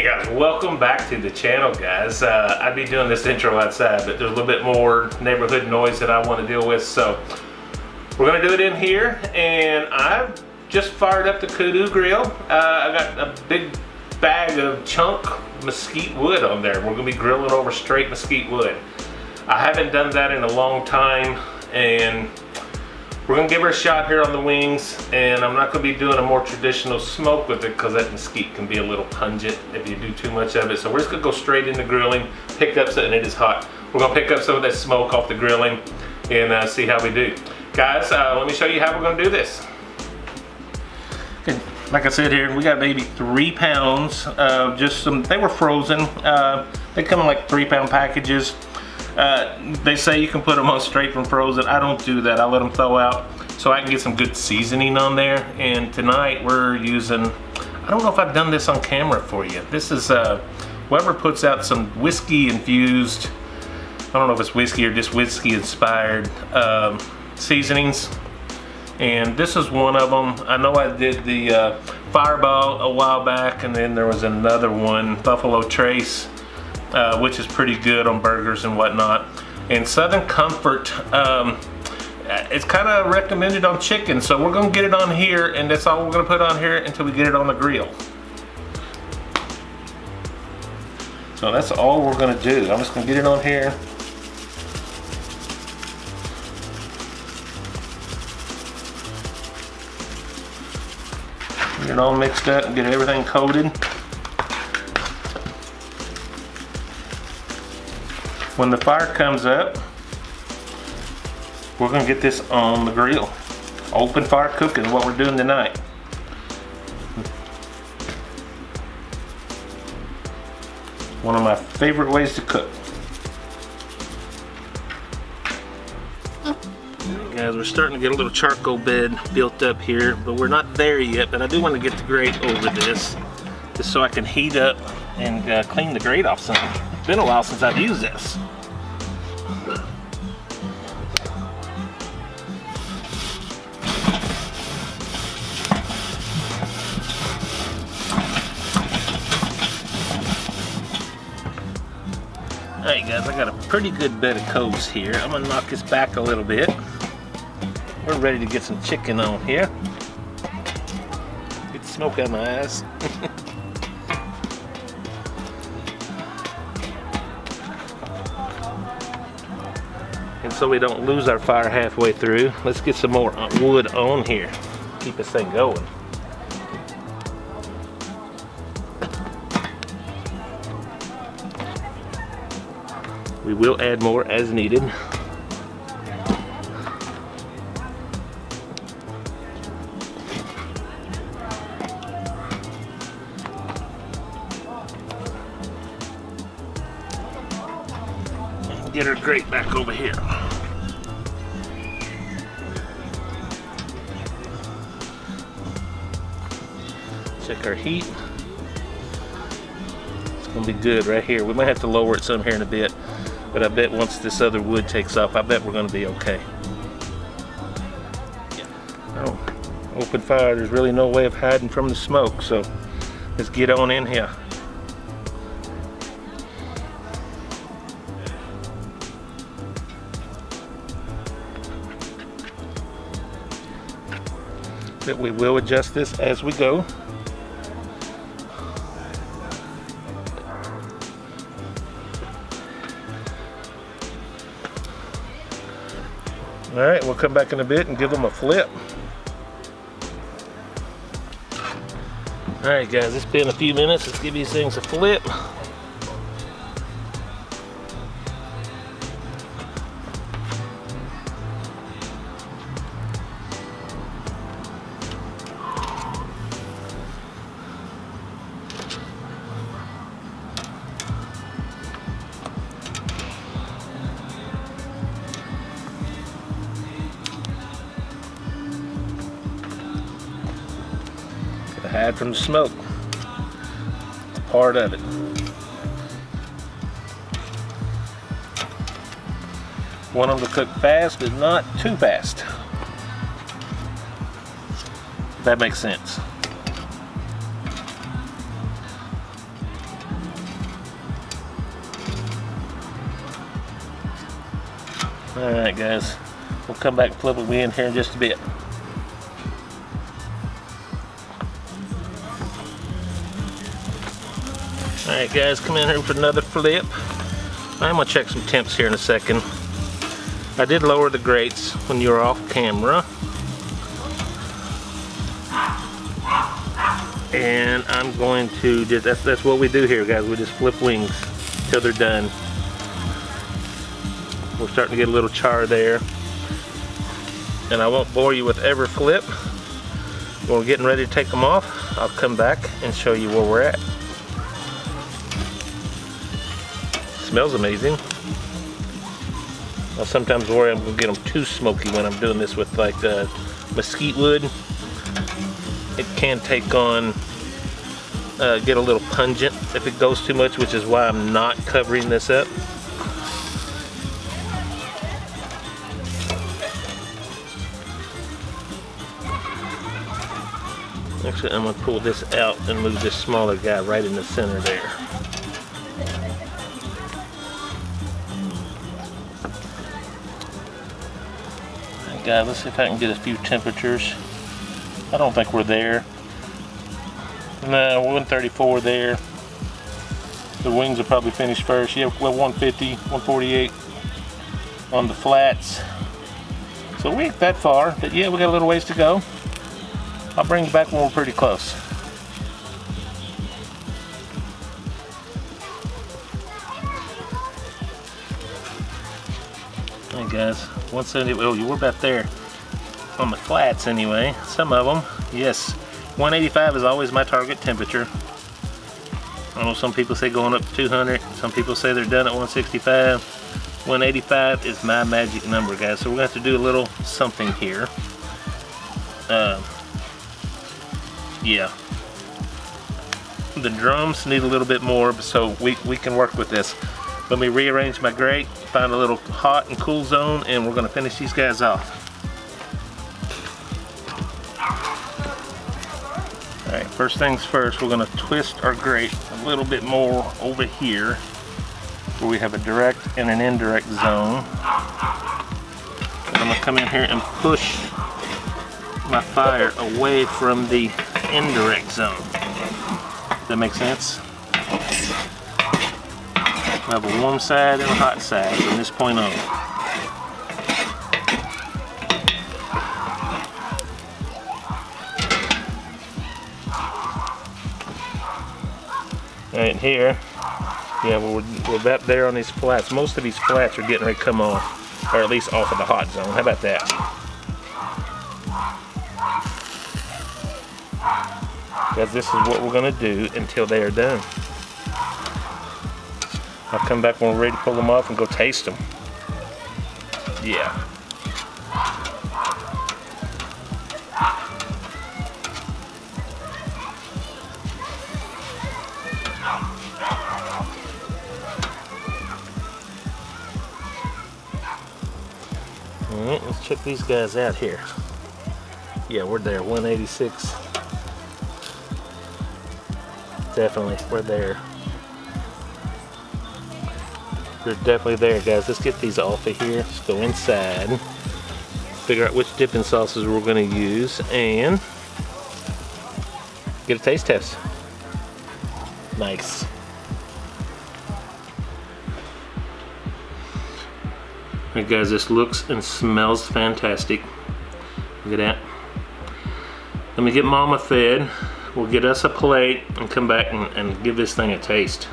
Hey guys, welcome back to the channel, guys. I'd be doing this intro outside, but there's a little bit more neighborhood noise that I want to deal with, so we're gonna do it in here. And I've just fired up the KUDO grill. I got a big bag of chunk mesquite wood on there. We're gonna be grilling over straight mesquite wood. I haven't done that in a long time, and we're gonna give her a shot here on the wings, and I'm not gonna be doing a more traditional smoke with it because that mesquite can be a little pungent if you do too much of it. So we're just gonna go straight into grilling, pick up something, it is hot. We're gonna pick up some of that smoke off the grilling and see how we do. Guys, let me show you how we're gonna do this. Okay, like I said here, we got maybe 3 pounds of just some, they were frozen. They come in like 3-pound packages. They say you can put them on straight from frozen. I don't do that. I let them thaw out so I can get some good seasoning on there. And tonight we're using, I don't know if I've done this on camera for you. This is Weber puts out some whiskey infused, I don't know if it's whiskey or just whiskey inspired seasonings. And this is one of them. I know I did the Fireball a while back, and then there was another one, Buffalo Trace, which is pretty good on burgers and whatnot. And Southern Comfort, it's kind of recommended on chicken, so we're gonna get it on here, and that's all we're gonna put on here until we get it on the grill. So that's all we're gonna do. I'm just gonna get it on here. Get it all mixed up and get everything coated. When the fire comes up, we're gonna get this on the grill. Open fire cooking is what we're doing tonight. One of my favorite ways to cook. Guys, we're starting to get a little charcoal bed built up here, but we're not there yet. But I do want to get the grate over this, just so I can heat up and clean the grate off some. It's been a while since I've used this. Alright guys, I got a pretty good bed of coals here. I'm gonna knock this back a little bit. We're ready to get some chicken on here. Get the smoke out of my eyes. And so we don't lose our fire halfway through, let's get some more wood on here. Keep this thing going. We will add more as needed. And get our grate back over here. Check our heat. It's gonna be good right here. We might have to lower it some here in a bit. But I bet once this other wood takes off, I bet we're gonna be okay. Oh, open fire, there's really no way of hiding from the smoke, so let's get on in here. But we will adjust this as we go. Alright, we'll come back in a bit and give them a flip. Alright guys, it's been a few minutes. Let's give these things a flip. Hide from the smoke. It's part of it. Want them to cook fast, but not too fast. If that makes sense. Alright guys, we'll come back and flip it in here in just a bit. Alright guys, come in here for another flip. I'm going to check some temps here in a second. I did lower the grates when you were off camera. And I'm going to just, that's what we do here guys, we just flip wings till they're done. We're starting to get a little char there. And I won't bore you with every flip. When we're getting ready to take them off, I'll come back and show you where we're at. Smells amazing. I sometimes worry I'm going to get them too smoky when I'm doing this with like mesquite wood. It can take on, get a little pungent if it goes too much, which is why I'm not covering this up. Actually, I'm going to pull this out and move this smaller guy right in the center there. Alright guys, let's see if I can get a few temperatures. I don't think we're there. No, 134 there. The wings will probably finish first. Yeah, well, 150, 148 on the flats. So we ain't that far, but yeah, we got a little ways to go. I'll bring you back when we're pretty close. Hey guys, 170, oh, you were about there on the flats anyway, some of them. Yes, 185 is always my target temperature. I know some people say going up to 200, some people say they're done at 165. 185 is my magic number guys, so we're going to have to do a little something here. Yeah, the drums need a little bit more, so we can work with this. Let me rearrange my grate, find a little hot and cool zone, and we're going to finish these guys off. Alright, first things first, we're going to twist our grate a little bit more over here where we have a direct and an indirect zone. And I'm going to come in here and push my fire away from the indirect zone. That makes sense? I have a warm side and a hot side from this point on. Right here, yeah, we're about there on these flats. Most of these flats are getting ready to come off, or at least off of the hot zone. How about that? Because this is what we're going to do until they are done. I'll come back when we're ready to pull them off and go taste them. Yeah. Alright, let's check these guys out here. Yeah, we're there, 186. Definitely, we're there. They're definitely there, guys. Let's get these off of here. Let's go inside, figure out which dipping sauces we're going to use, and get a taste test. Nice. Alright guys, this looks and smells fantastic. Look at that. Let me get Mama fed. We'll get us a plate and come back and give this thing a taste.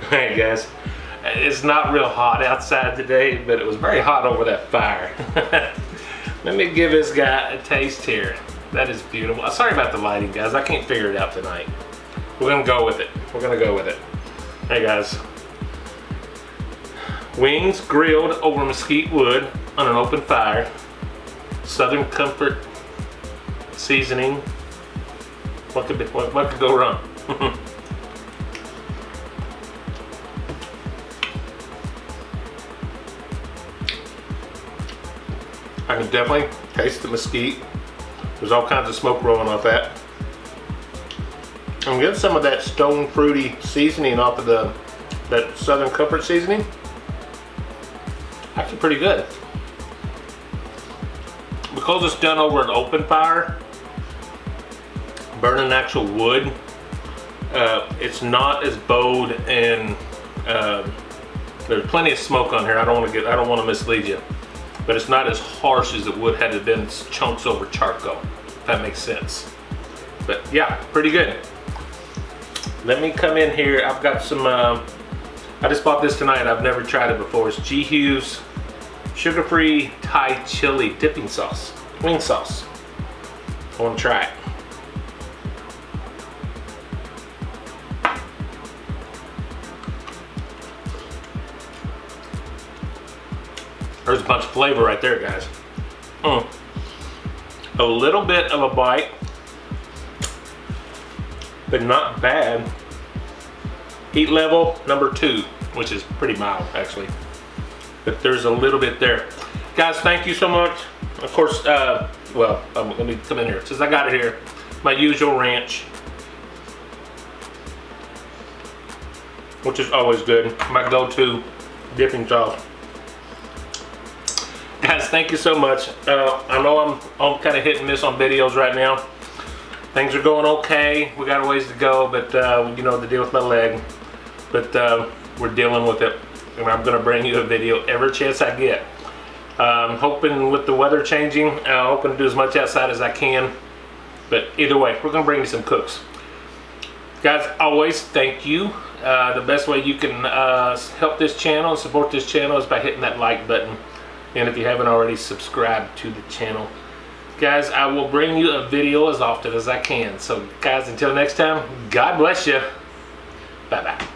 Alright guys, it's not real hot outside today, but it was very hot over that fire. Let me give this guy a taste here. That is beautiful. Sorry about the lighting guys, I can't figure it out tonight. We're gonna go with it. We're gonna go with it. Hey guys. Wings grilled over mesquite wood on an open fire. Southern Comfort seasoning. What could go wrong? I can definitely taste the mesquite. There's all kinds of smoke rolling off that. I'm getting some of that stone fruity seasoning off of that Southern Comfort seasoning. looking pretty good. Because it's done over an open fire, burning actual wood, it's not as bowed, and there's plenty of smoke on here. I don't want to mislead you, but it's not as harsh as it would had it been chunks over charcoal, if that makes sense. But yeah, pretty good. Let me come in here. I've got some, I just bought this tonight. I've never tried it before. It's G. Hughes sugar-free Thai chili dipping sauce, wing sauce. I want to try it. There's a bunch of flavor right there, guys. A little bit of a bite, but not bad. Heat level number 2, which is pretty mild actually, but there's a little bit there. Guys, thank you so much. Of course, well, let me come in here. Since I got it here, my usual ranch, which is always good. My go-to dipping sauce. Guys, thank you so much. I know I'm kind of hit and miss on videos right now. Things are going okay. We got a ways to go, but you know the deal with my leg. But we're dealing with it, and I'm gonna bring you a video every chance I get. Hoping with the weather changing, hoping to do as much outside as I can. But either way, we're gonna bring you some cooks. Guys, always thank you. The best way you can help this channel and support this channel is by hitting that like button. And if you haven't already, subscribe to the channel. Guys, I will bring you a video as often as I can. So guys, until next time, God bless you. Bye-bye.